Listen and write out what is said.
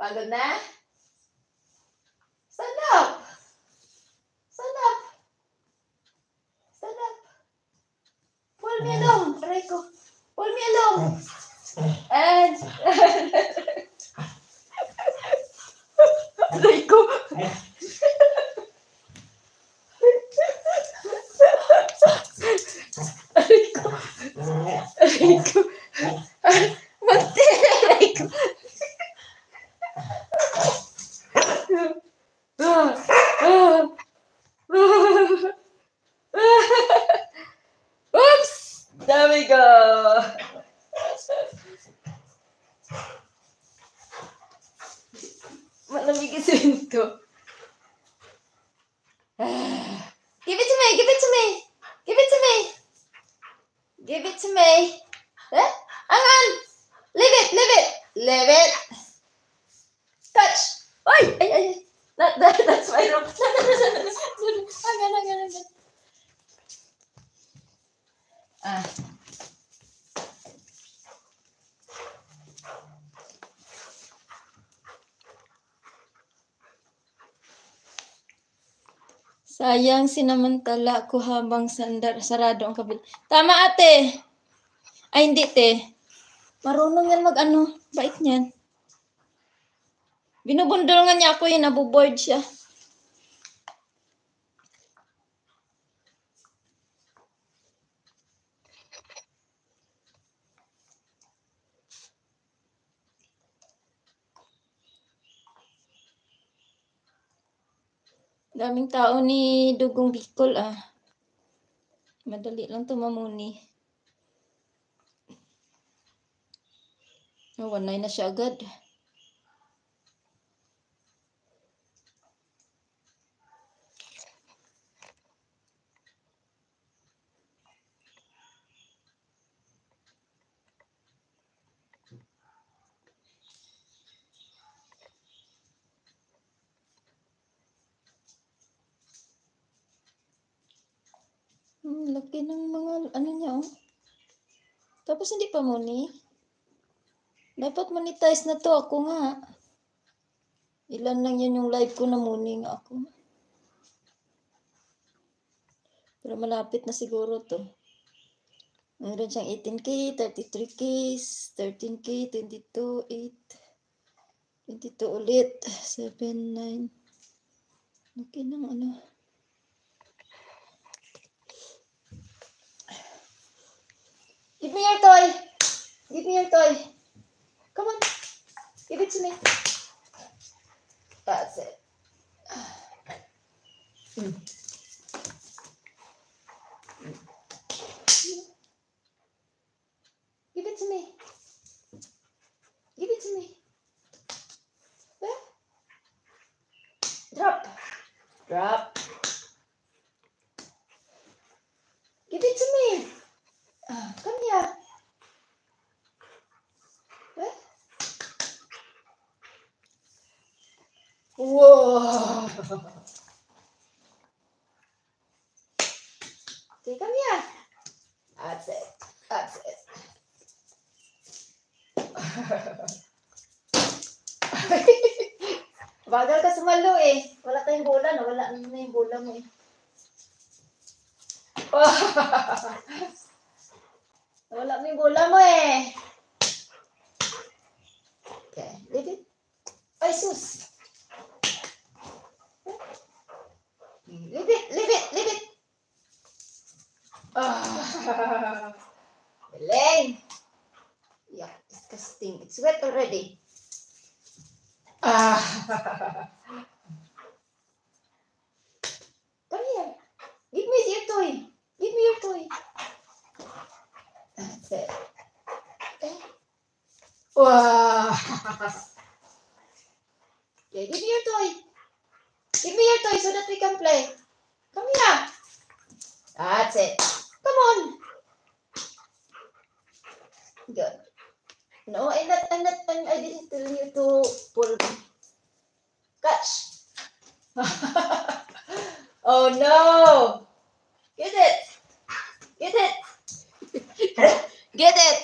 Pagod na? Stand up! Stand up! Stand up! Pull me along, Rico. Pull me along. And... Rico. Rico. Munti, Rico. Oops! There we go. Malamig kasi ito. Give it to me! Give it to me! Give it to me! Give it to me! Eh? Angan! Leave it! Leave it! Leave it! Touch! Ay! Ay! Ay! Not that! That's my room! Angan! Angan! Angan! Ah. Sayang sinamantala ko habang sarado ang kabila. Tama ate! Ay hindi te. Marunong yan mag-ano. Bait niyan. Binubundol nga niya ako yun. Nabuboard siya. Daming tao ni Dugong Bicol ah. Madali lang tumamuni. Oh, 1-9 na siya agad. Laki ng mga ano niya oh. Tapos hindi pa muni. Dapat monetize na to ako nga. Ilan lang yan yung live ko na muni nga ako. Pero malapit na siguro to. Meron siyang 18K, 33K, 13K, 22, 8, 22 ulit, 7, 9. Okay nang ano. Give me your toy. Give me your toy. Come on. Give it to me. That's it. Give it to me. Give it to me. There. Drop. Drop. Give it to me. Come here. Where? Whoa. Okay, come here. That's it. That's it. Bagal ka sumalo eh. Wala tayong bola, no? Wala na yung bola mo eh. Wala na yung bola mo eh. Okay, leave it. Ay, sus. Leave it, leave it, leave it. Galing. Yeah, disgusting. It's wet already. Come here. Give me your toy. Give me your toy. That's it. Okay. Wow. Okay, give me your toy. Give me your toy so that we can play. Come here. That's it. Come on. Good. No, I didn't tell you to pull. Catch. Oh no. Get it. Get it. Get it.